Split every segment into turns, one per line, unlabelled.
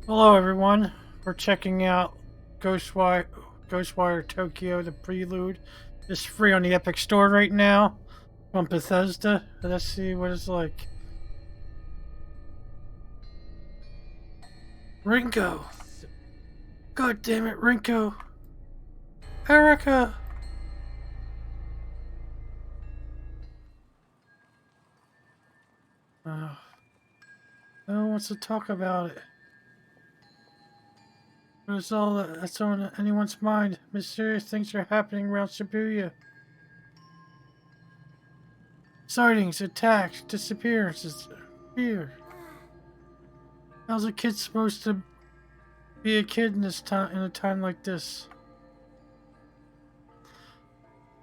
Hello everyone, we're checking out Ghostwire Tokyo the Prelude. It's free on the Epic Store right now from Bethesda. Let's see what it's like. Rinko! God damn it, Rinko! Erica! No one wants to talk about it. But it's all that's on anyone's mind. Mysterious things are happening around Shibuya. Sightings, attacks, disappearances, fear. How's a kid supposed to be a kid in a time like this?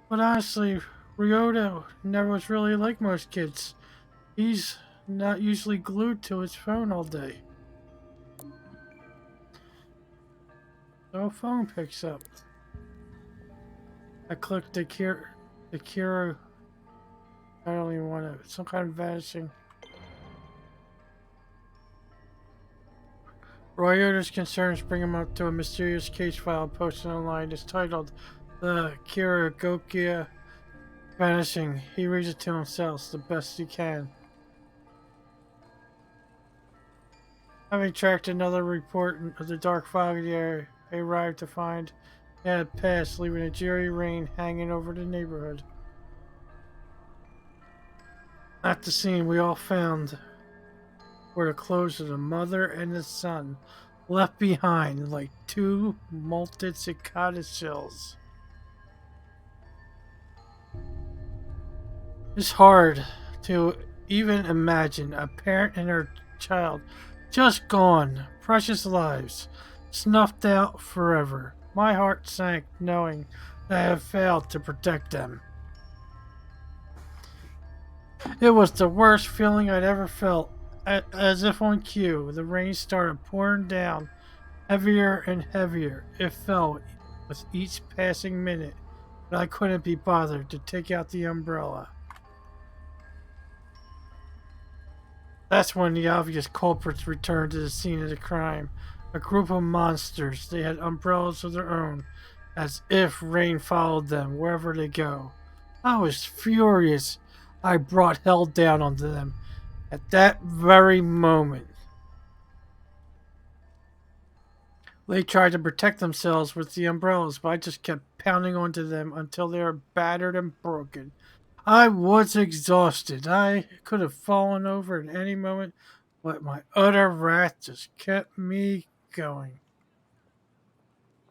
But honestly, Ryota never was really like most kids. He's not usually glued to his phone all day. So a phone picks up. I clicked the Kira. I don't even want to. Some kind of vanishing. Ryota's concerns bring him up to a mysterious case file posted online. It's titled "The Kira Gokia Vanishing." He reads it to himself the best he can. Having tracked another report of the dark fog in the area, I arrived to find it had passed, leaving a dreary rain hanging over the neighborhood. At the scene, we all found were the clothes of the mother and the son, left behind like two molted cicada shells. It's hard to even imagine a parent and her child just gone, precious lives, snuffed out forever. My heart sank knowing that I had failed to protect them. It was the worst feeling I'd ever felt. As if on cue, the rain started pouring down, heavier and heavier. It fell with each passing minute, but I couldn't be bothered to take out the umbrella. That's when the obvious culprits returned to the scene of the crime. A group of monsters. They had umbrellas of their own, as if rain followed them wherever they go. I was furious. I brought hell down onto them at that very moment. They tried to protect themselves with the umbrellas, but I just kept pounding onto them until they were battered and broken. I was exhausted. I could have fallen over at any moment, but my utter wrath just kept me going.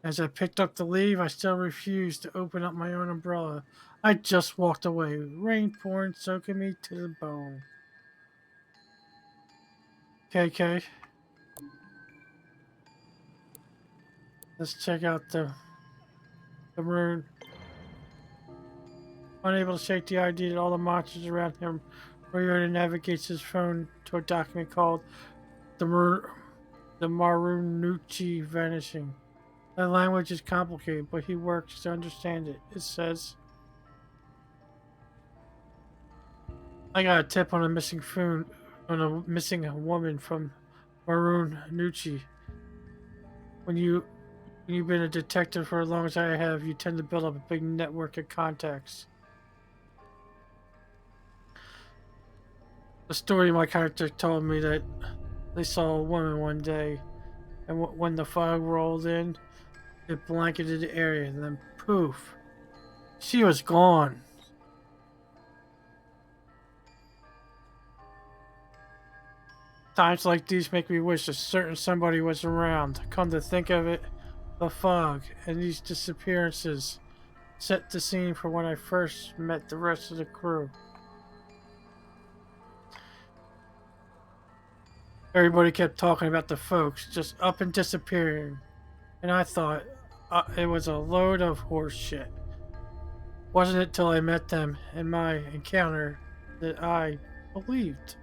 As I picked up to leave, I still refused to open up my own umbrella. I just walked away, rain pouring, soaking me to the bone. KK, let's check out the rune. Unable to shake the idea that all the monsters around him, Ryota navigates his phone to a document called the Marunuchi Vanishing. The language is complicated, but he works to understand it. It says, I got a tip on a missing woman from Marunuchi. When you've been a detective for as long as I have, you tend to build up a big network of contacts. The story my character told me that they saw a woman one day, and when the fog rolled in, it blanketed the area, and then poof, she was gone. Times like these make me wish a certain somebody was around. Come to think of it, the fog and these disappearances set the scene for when I first met the rest of the crew. Everybody kept talking about the folks just up and disappearing, and I thought it was a load of horse shit. Wasn't it till I met them in my encounter that I believed.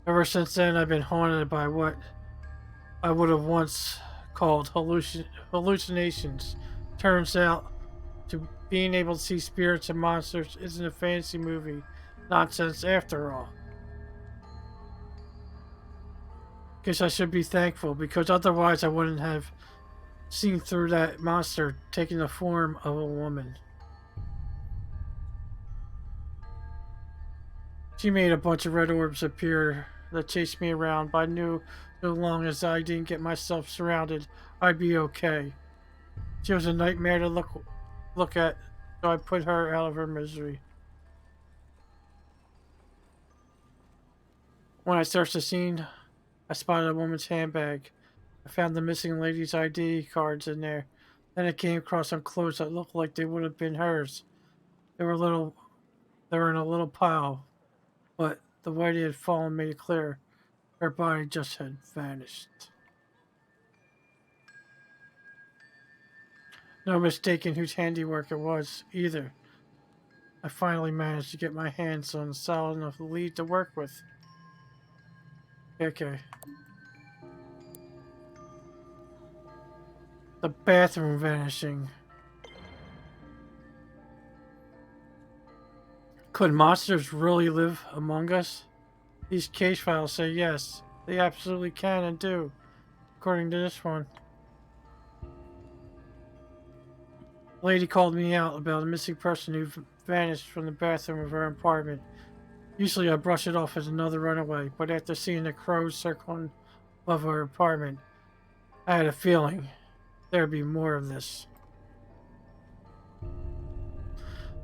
Ever since then, I've been haunted by what I would have once called hallucinations. Turns out, to being able to see spirits and monsters isn't a fantasy movie nonsense after all. Guess I should be thankful because otherwise I wouldn't have seen through that monster taking the form of a woman. She made a bunch of red orbs appear that chased me around, but I knew so long as I didn't get myself surrounded, I'd be okay. She was a nightmare to look at, so I put her out of her misery. When I searched the scene, I spotted a woman's handbag. I found the missing lady's ID cards in there. Then I came across some clothes that looked like they would have been hers. They were little they were in a little pile, but the way they had fallen made it clear her body just had vanished. No mistaking whose handiwork it was, either. I finally managed to get my hands on a solid enough lead to work with. Okay. The bathroom vanishing. Could monsters really live among us? These case files say yes. They absolutely can and do, according to this one. A lady called me out about a missing person who vanished from the bathroom of her apartment. Usually I brush it off as another runaway, but after seeing the crows circling above her apartment, I had a feeling there'd be more of this.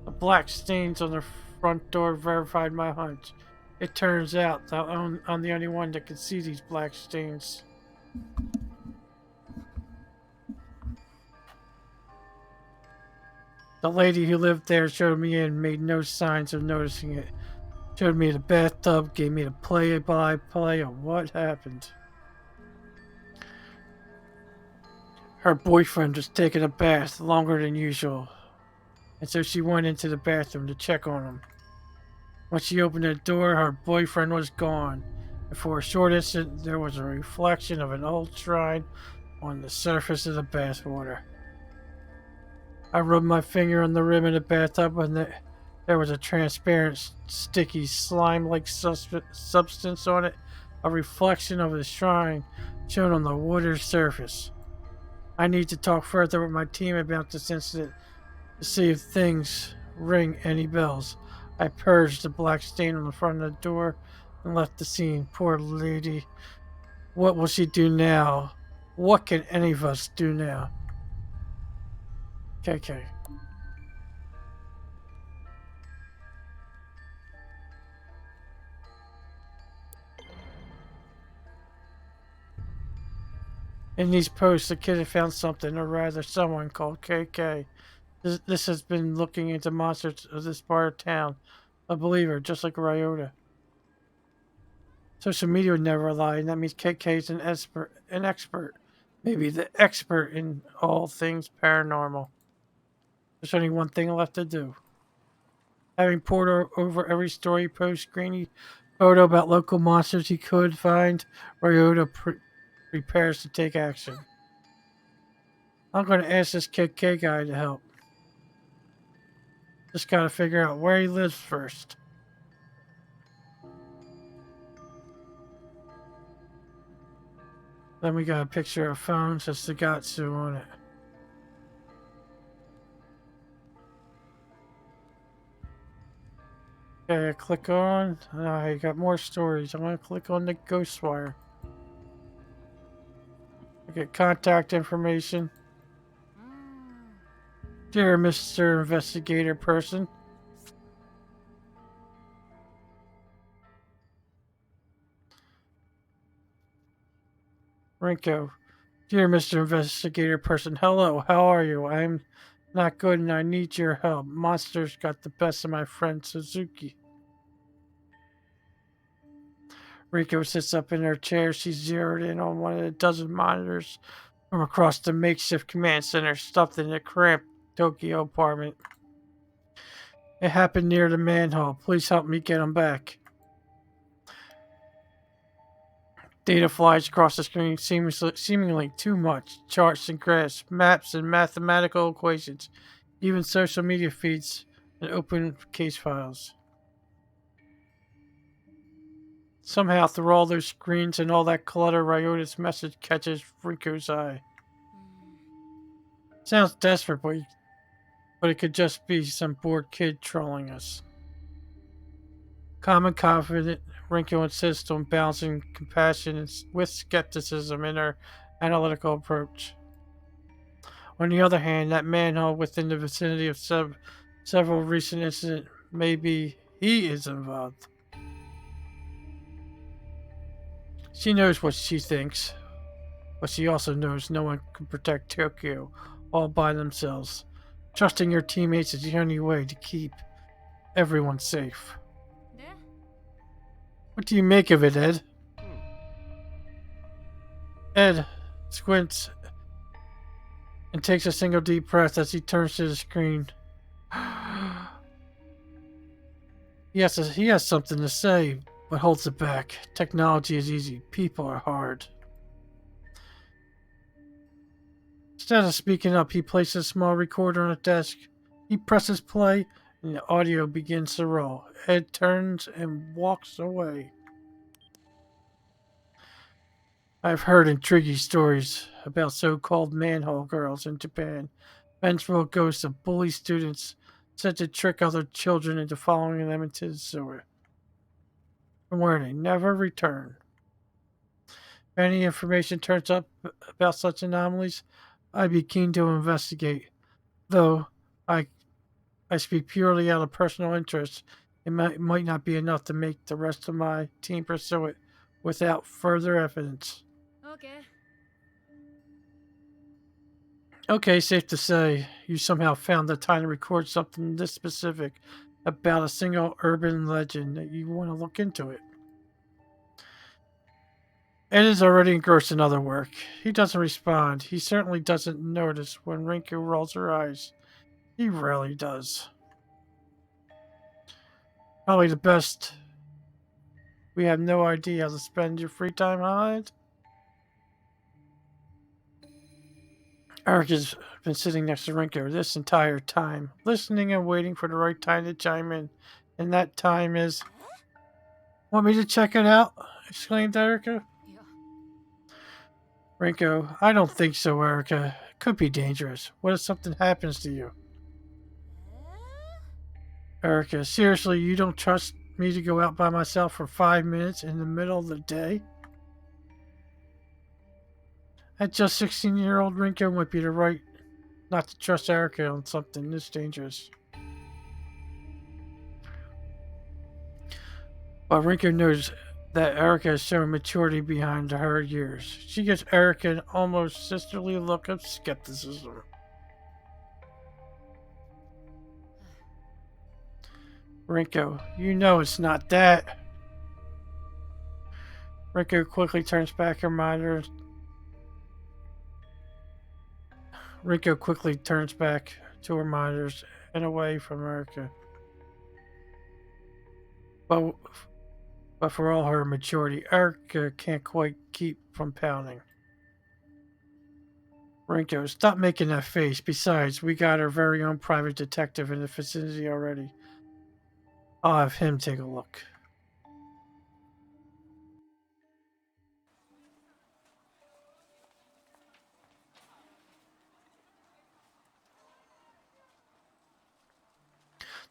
The black stains on the front door verified my hunch. It turns out that I'm the only one that can see these black stains. The lady who lived there showed me in, made no signs of noticing it. Showed me the bathtub, gave me the play-by-play of what happened. Her boyfriend was taking a bath longer than usual, and so she went into the bathroom to check on him. When she opened the door, her boyfriend was gone, and for a short instant there was a reflection of an old shrine on the surface of the bathwater. I rubbed my finger on the rim of the bathtub, and there was a transparent, sticky, slime-like substance on it, a reflection of the shrine shown on the water's surface. I need to talk further with my team about this incident to see if things ring any bells. I purged the black stain on the front of the door and left the scene. Poor lady. What will she do now? What can any of us do now? Okay. In these posts, the kid had found something, or rather someone called KK. This has been looking into monsters of this part of town. A believer, just like Ryota. Social media would never lie, and that means KK is an expert. Maybe the expert in all things paranormal. There's only one thing left to do. Having pored over every story post, grainy photo about local monsters he could find, Ryota prepares to take action. I'm going to ask this KK guy to help. Just gotta figure out where he lives first. Then we got a picture of phone, says Sagatsu on it. Okay, I click on. I got more stories. I'm gonna click on the Ghostwire. I get contact information. Dear Mr. Investigator Person. Rinko. Dear Mr. Investigator Person, hello, how are you? I'm not good and I need your help. Monsters got the best of my friend Suzuki. Rico sits up in her chair. She's zeroed in on one of the dozen monitors from across the makeshift command center stuffed in the cramped Tokyo apartment. It happened near the manhole. Please help me get him back. Data flies across the screen, seemingly too much. Charts and graphs, maps and mathematical equations, even social media feeds and open case files. Somehow, through all those screens and all that clutter, Ryota's message catches Rinko's eye. Sounds desperate, but it could just be some bored kid trolling us. Calm and confident, Rinko insists on balancing compassion with skepticism in her analytical approach. On the other hand, that manhole within the vicinity of several recent incidents, maybe he is involved. She knows what she thinks, but she also knows no one can protect Tokyo all by themselves. Trusting your teammates is the only way to keep everyone safe. What do you make of it, Ed? Ed squints and takes a single deep breath as he turns to the screen. He has something to say, but holds it back. Technology is easy, people are hard. Instead of speaking up, he places a small recorder on a desk. He presses play, and the audio begins to roll. Ed turns and walks away. I've heard intriguing stories about so-called manhole girls in Japan. Vengeful ghosts of bully students said to trick other children into following them into the sewer, from where they never return. If any information turns up about such anomalies, I'd be keen to investigate. Though I I speak purely out of personal interest, it might not be enough to make the rest of my team pursue it without further evidence.
Okay.
Okay, safe to say, you somehow found the time to record something this specific about a single urban legend that you want to look into it. Ed is already engrossed in other work. He doesn't respond. He certainly doesn't notice when Rinku rolls her eyes. He rarely does. Probably the best. We have no idea how to spend your free time, huh, Ed? Eric has been sitting next to Rinko this entire time, listening and waiting for the right time to chime in. And that time is. Want me to check it out? Exclaimed Erica.
Yeah.
Rinko, I don't think so, Erica. It could be dangerous. What if something happens to you? Erica, seriously, you don't trust me to go out by myself for 5 minutes in the middle of the day? At just 16-year-old Rinko might be the right not to trust Erica on something this dangerous. But Rinko knows that Erica has shown maturity behind her years. She gives Erica an almost sisterly look of skepticism. Rinko, you know it's not that. Rinko quickly turns back her monitor. Rinko quickly turns back to her monitors and away from Erica. But for all her maturity, Erica can't quite keep from pounding. Rinko, stop making that face. Besides, we got our very own private detective in the vicinity already. I'll have him take a look.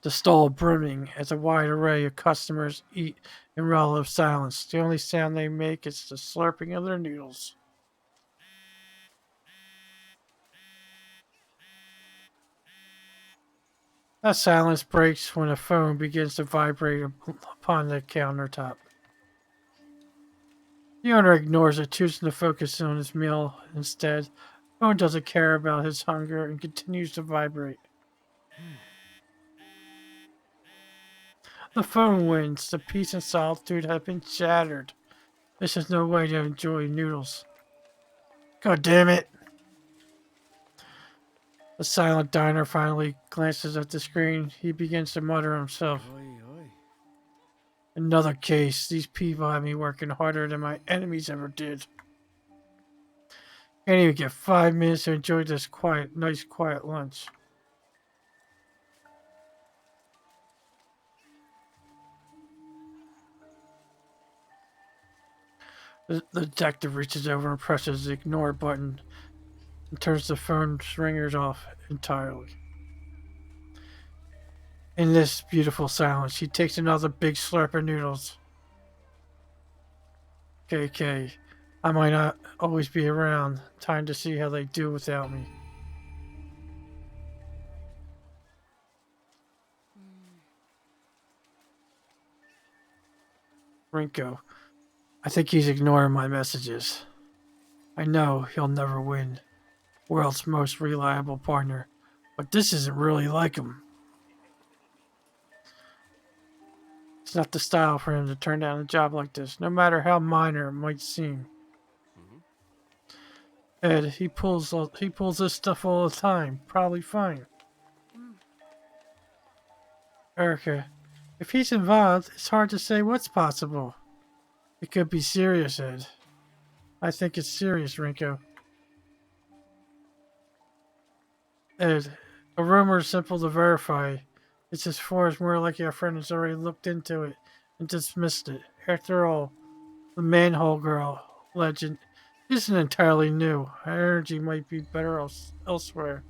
The stall brimming as a wide array of customers eat in relative silence. The only sound they make is the slurping of their noodles. That silence breaks when a phone begins to vibrate upon the countertop. The owner ignores it, choosing to focus on his meal instead. The phone doesn't care about his hunger and continues to vibrate. The phone wins. The peace and solitude have been shattered. This is no way to enjoy noodles. God damn it! The silent diner finally glances at the screen. He begins to mutter himself.
Oi, oi.
Another case. These people have me working harder than my enemies ever did. Can't even get 5 minutes to enjoy this nice quiet lunch. The detective reaches over and presses the ignore button and turns the phone's ringers off entirely. In this beautiful silence, he takes another big slurp of noodles. KK, I might not always be around. Time to see how they do without me. Rinko, I think he's ignoring my messages. I know he'll never win. World's most reliable partner. But this isn't really like him. It's not the style for him to turn down a job like this, no matter how minor it might seem. Ed, he pulls this stuff all the time. Probably fine. Erica, if he's involved, it's hard to say what's possible. It could be serious, Ed. I think it's serious, Rinko. Ed, a rumor is simple to verify. It's as far as more likely our friend has already looked into it and dismissed it. After all, the manhole girl legend isn't entirely new. Her energy might be better elsewhere.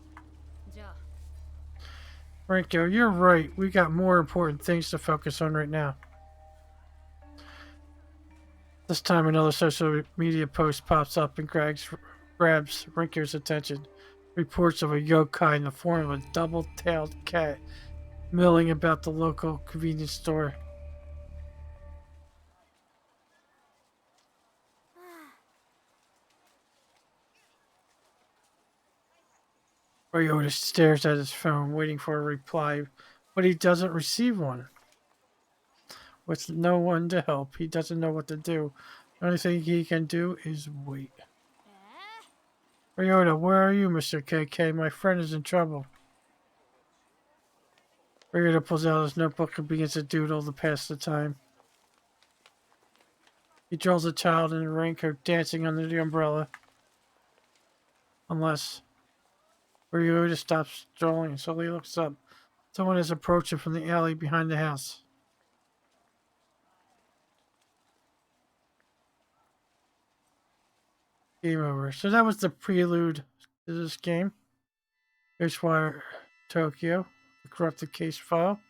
Rinko, you're right. We got more important things to focus on right now. This time another social media post pops up and grabs Rinko's attention. Reports of a yokai in the form of a double-tailed cat milling about the local convenience store. Ryota stares at his phone, waiting for a reply, but he doesn't receive one. With no one to help, he doesn't know what to do. The only thing he can do is wait. Ryota, where are you, Mr. KK? My friend is in trouble. Ryota pulls out his notebook and begins to doodle to pass the time. He draws a child in a raincoat dancing under the umbrella. Unless Ryota stops drawing, so he looks up. Someone is approaching from the alley behind the house. Game over. So that was the prelude to this game. Ghostwire Tokyo, the corrupted case file.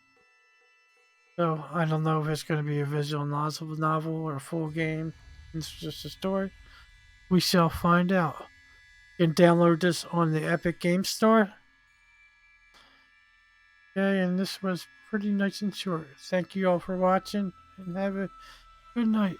So I don't know if it's going to be a visual novel or a full game. It's just a story. We shall find out. You can download this on the Epic Game Store. Okay, and this was pretty nice and short. Thank you all for watching and have a good night.